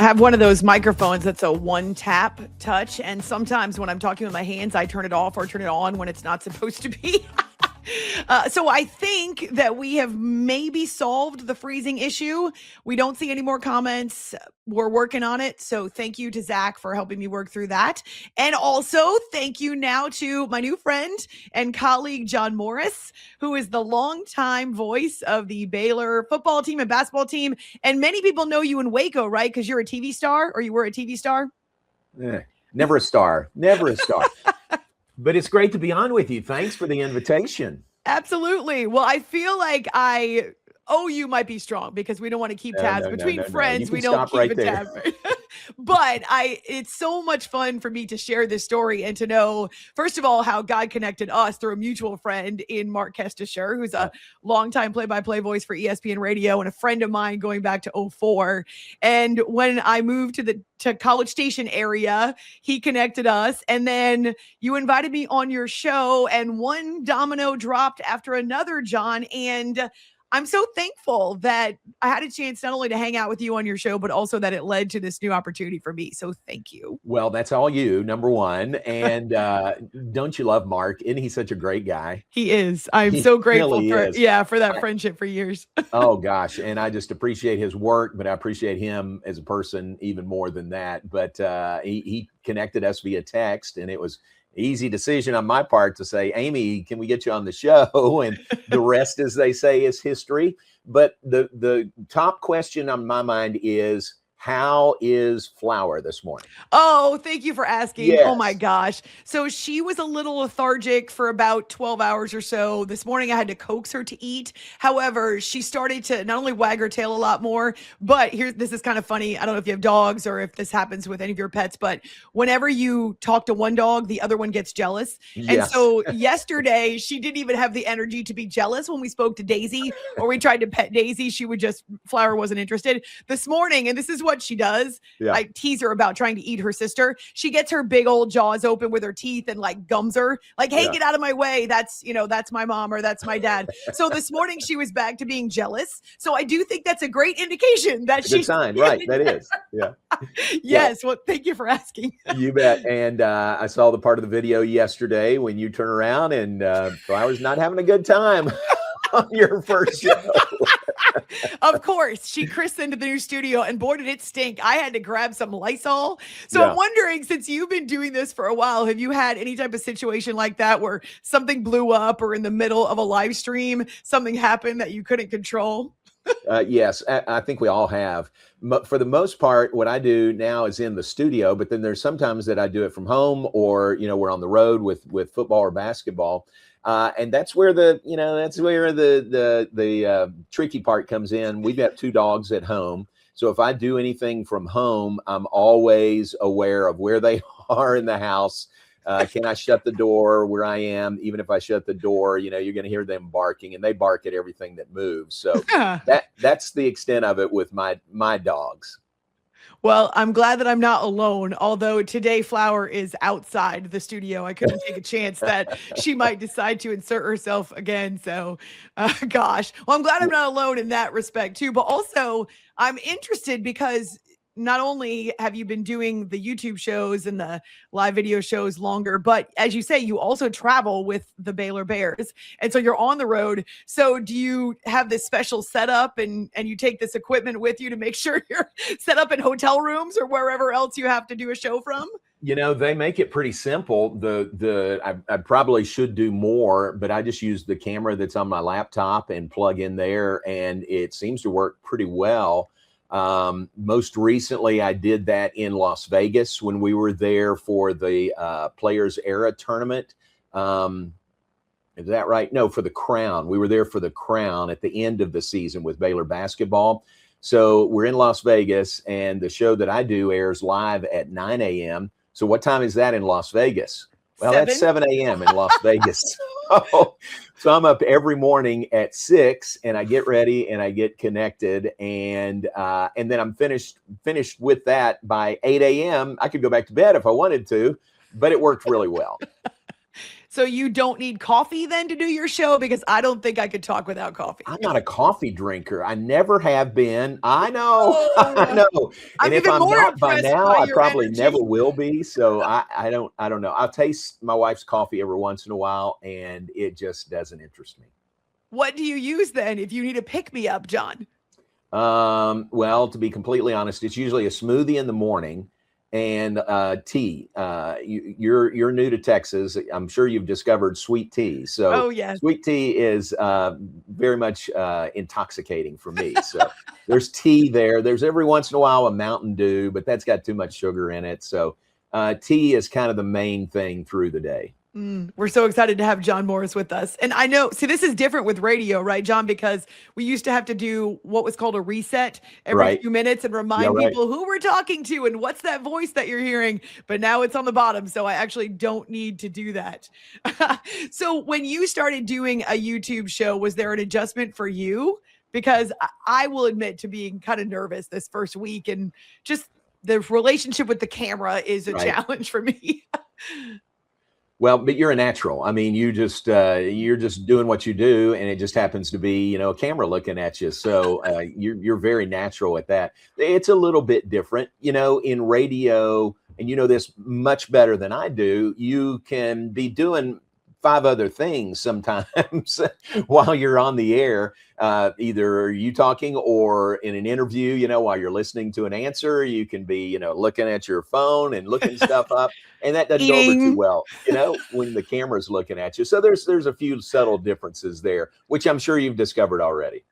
I have one of those microphones that's a one tap touch. And sometimes when I'm talking with my hands, I turn it off or turn it on when it's not supposed to be. So I think that we have maybe solved the freezing issue. We don't see any more comments. We're working on it. So thank you to Zach for helping me work through that. And also thank you now to my new friend and colleague, John Morris, who is the longtime voice of the Baylor football team and basketball team. And many people know you in Waco, right? Because you're a TV star, or you were a TV star. Never a star. Never a star. But it's great to be on with you. Thanks for the invitation. Absolutely. Well, I feel like you might be strong because we don't want to keep tabs between friends. We don't keep a tab. But it's so much fun for me to share this story and to know, first of all, how God connected us through a mutual friend in Mark Kestisher, who's a longtime play-by-play voice for ESPN Radio and a friend of mine going back to 2004. And when I moved to College Station area, he connected us. And then you invited me on your show, and one domino dropped after another, John. And I'm so thankful that I had a chance not only to hang out with you on your show, but also that it led to this new opportunity for me. So thank you. Well, that's all you, number one. And don't you love Mark? Isn't he such a great guy? He is. I'm so grateful for that friendship for years. Oh, gosh. And I just appreciate his work, but I appreciate him as a person even more than that. But he connected us via text, and it was easy decision on my part to say, Amy, can we get you on the show? And the rest, as they say, is history. But the top question on my mind is, how is Flower this morning? Oh, thank you for asking. Yes. Oh my gosh. So she was a little lethargic for about 12 hours or so. This morning I had to coax her to eat. However, she started to not only wag her tail a lot more, but this is kind of funny. I don't know if you have dogs or if this happens with any of your pets, but whenever you talk to one dog, the other one gets jealous. Yes. And so yesterday she didn't even have the energy to be jealous when we spoke to Daisy or we tried to pet Daisy. Flower wasn't interested. This morning, and this is what she does. Yeah. I tease her about trying to eat her sister. She gets her big old jaws open with her teeth and like gums her like, hey, get out of my way. That's my mom or that's my dad. So this morning she was back to being jealous. So I do think that's a great indication that she's a good sign, right? That is. Yeah. Yes. Well, thank you for asking. You bet. And I saw the part of the video yesterday when you turn around and Flower's not having a good time on your first show. Of course, she christened the new studio, and boy, did it stink. I had to grab some Lysol. So I'm wondering, since you've been doing this for a while, have you had any type of situation like that where something blew up or in the middle of a live stream, something happened that you couldn't control? Yes, I think we all have. For the most part, what I do now is in the studio, but then there's sometimes that I do it from home or, we're on the road with football or basketball. And that's where the tricky part comes in. We've got 2 dogs at home. So if I do anything from home, I'm always aware of where they are in the house. Can I shut the door where I am? Even if I shut the door, you're going to hear them barking, and they bark at everything that moves. So that's the extent of it with my dogs. Well, I'm glad that I'm not alone, although today Flower is outside the studio. I couldn't take a chance that she might decide to insert herself again. So, gosh. Well, I'm glad I'm not alone in that respect, too. But also, I'm interested because not only have you been doing the YouTube shows and the live video shows longer, but as you say, you also travel with the Baylor Bears. And so you're on the road. So do you have this special setup and you take this equipment with you to make sure you're set up in hotel rooms or wherever else you have to do a show from? They make it pretty simple. I probably should do more, but I just use the camera that's on my laptop and plug in there, and it seems to work pretty well. Most recently, I did that in Las Vegas when we were there for the Players Era tournament. Is that right? No, for the Crown. We were there for the Crown at the end of the season with Baylor basketball. So we're in Las Vegas, and the show that I do airs live at 9 a.m. So what time is that in Las Vegas? Well, 7? That's 7 a.m. in Las Vegas. So I'm up every morning at 6, and I get ready and I get connected, and then I'm finished with that by 8 a.m. I could go back to bed if I wanted to, but it worked really well. So you don't need coffee then to do your show? Because I don't think I could talk without coffee. I'm not a coffee drinker. I never have been. I know. I Oh, know. And I'm if even I'm more not by impressed now, by I your probably never energy. will be. So I don't know. I'll taste my wife's coffee every once in a while, and it just doesn't interest me. What do you use then if you need a pick me up, John? Well, to be completely honest, it's usually a smoothie in the morning and tea. You're new to Texas. I'm sure you've discovered sweet tea. So Oh, yes. sweet tea is very much intoxicating for me. So there's tea there. There's every once in a while a Mountain Dew, but that's got too much sugar in it. So tea is kind of the main thing through the day. We're so excited to have John Morris with us. And I know, see, this is different with radio, right, John? Because we used to have to do what was called a reset every Right. few minutes and Yeah, remind right. people who we're talking to and what's that voice that you're hearing. But now it's on the bottom. So I actually don't need to do that. So when you started doing a YouTube show, was there an adjustment for you? Because I will admit to being kind of nervous this first week, and just the relationship with the camera is a Right. challenge for me. Well, but you're a natural. I mean, you're just doing what you do, and it just happens to be, a camera looking at you. So you're very natural at that. It's a little bit different, in radio, and you know this much better than I do. You can be doing 5 other things sometimes while you're on the air. Either you talking or in an interview, while you're listening to an answer, you can be, looking at your phone and looking stuff up. And that doesn't go over too Eating. well, when the camera's looking at you. So there's a few subtle differences there, which I'm sure you've discovered already.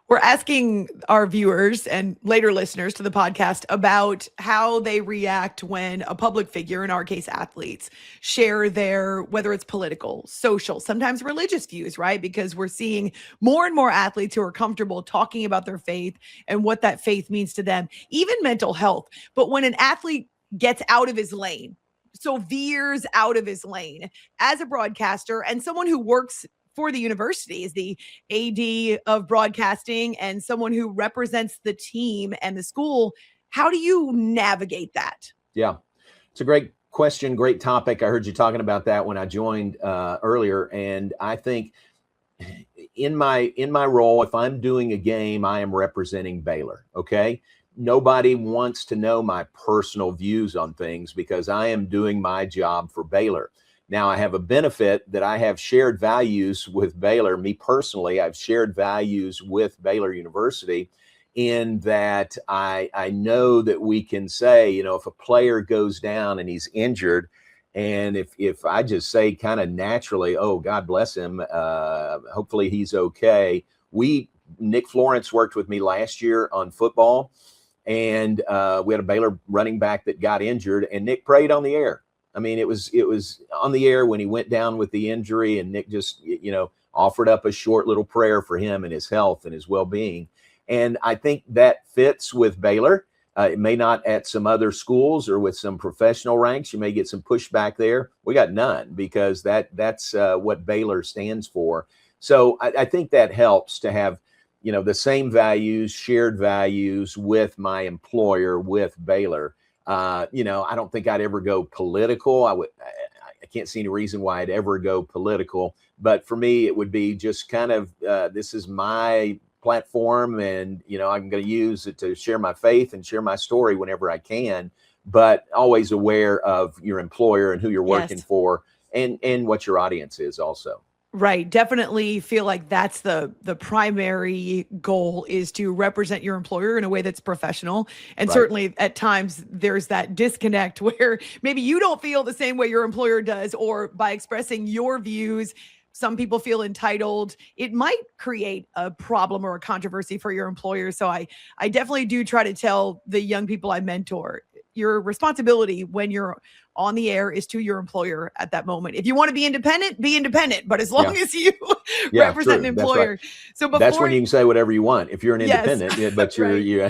We're asking our viewers and later listeners to the podcast about how they react when a public figure, in our case, athletes, share their, whether it's political, social, sometimes religious views, right? Because we're seeing more and more athletes who are comfortable talking about their faith and what that faith means to them, even mental health. But when an athlete gets out of his lane, so veers out of his lane as a broadcaster and someone who works for the university, is the AD of broadcasting and someone who represents the team and the school, how do you navigate that? Yeah, it's a great question, great topic. I heard you talking about that when I joined earlier, and I think in my role, if I'm doing a game, I am representing Baylor. Okay. Nobody wants to know my personal views on things because I am doing my job for Baylor. Now, I have a benefit that I have shared values with Baylor. Me personally, I've shared values with Baylor University in that I know that we can say, if a player goes down and he's injured, and if I just say kind of naturally, oh, God bless him, hopefully he's okay. Nick Florence worked with me last year on football, and we had a Baylor running back that got injured, and Nick prayed on the air. I mean, it was on the air when he went down with the injury, and Nick just, offered up a short little prayer for him and his health and his well-being. And I think that fits with Baylor. It may not at some other schools or with some professional ranks. You may get some pushback there. We got none because that's what Baylor stands for. So I think that helps to have, the same values, shared values with my employer, with Baylor. I don't think I'd ever go political. I can't see any reason why I'd ever go political. But for me, it would be just kind of this is my platform, and I'm going to use it to share my faith and share my story whenever I can. But always aware of your employer and who you're working for, and what your audience is also. Right. Definitely feel like that's the primary goal, is to represent your employer in a way that's professional. And Right. certainly at times there's that disconnect where maybe you don't feel the same way your employer does, or by expressing your views, some people feel entitled. It might create a problem or a controversy for your employer. So I definitely do try to tell the young people I mentor, your responsibility when you're on the air is to your employer at that moment. If you want to be independent, but as long as you represent an employer. That's right. So that's when you can say whatever you want if you're an independent, but you're you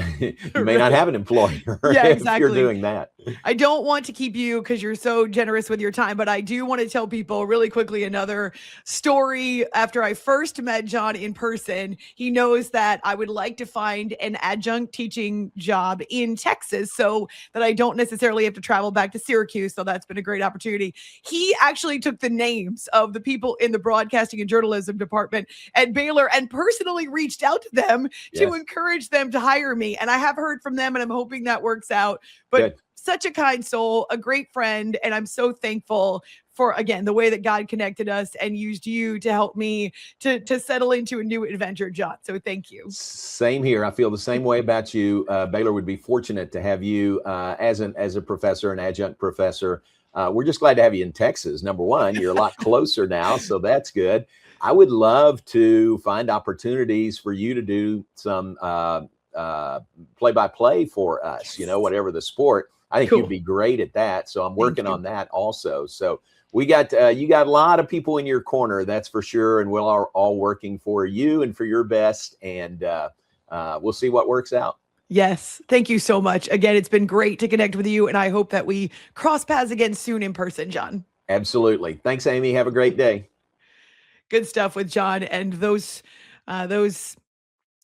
may not have an employer if you're doing that. I don't want to keep you, because you're so generous with your time, but I do want to tell people really quickly another story. After I first met John in person, he knows that I would like to find an adjunct teaching job in Texas so that I don't necessarily have to travel back to Syracuse. so that's been a great opportunity. He actually took the names of the people in the broadcasting and journalism department at Baylor and personally reached out to them to Yes. encourage them to hire me. And I have heard from them, and I'm hoping that works out. But Good. such a kind soul, a great friend, and I'm so thankful for, again, the way that God connected us and used you to help me to settle into a new adventure, John. So thank you. Same here. I feel the same way about you. Baylor would be fortunate to have you as a professor, an adjunct professor. We're just glad to have you in Texas. Number one, you're a lot closer now, so that's good. I would love to find opportunities for you to do some play-by-play for us. You know, whatever the sport. I think you'd Cool. be great at that. So I'm Thank working you. on that also. So we got you got a lot of people in your corner, that's for sure, and we're all working for you and for your best, and we'll see what works out. Yes. Thank you so much. Again, it's been great to connect with you, and I hope that we cross paths again soon in person, John. Absolutely. Thanks, Amy. Have a great day. Good stuff with John, and those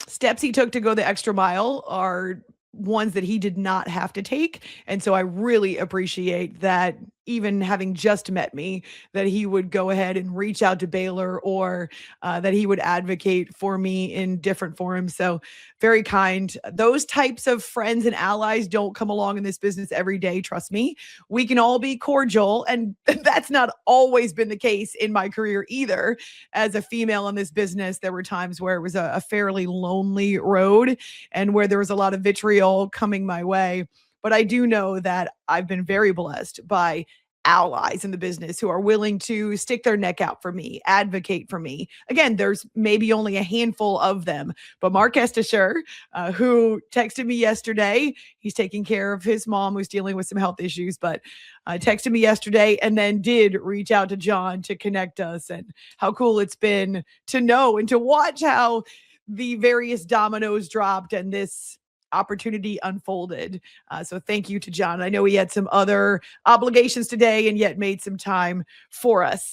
steps he took to go the extra mile are ones that he did not have to take. And so I really appreciate that, even having just met me, that he would go ahead and reach out to Baylor, or that he would advocate for me in different forums. So very kind. Those types of friends and allies don't come along in this business every day. Trust me. We can all be cordial. And that's not always been the case in my career either. As a female in this business, there were times where it was a fairly lonely road and where there was a lot of vitriol coming my way. But I do know that I've been very blessed by allies in the business who are willing to stick their neck out for me, advocate for me. Again, there's maybe only a handful of them, but Mark Estasher, who texted me yesterday, he's taking care of his mom who's dealing with some health issues, but texted me yesterday and then did reach out to John to connect us. And how cool it's been to know and to watch how the various dominoes dropped and this opportunity unfolded. So thank you to John. I know he had some other obligations today and yet made some time for us.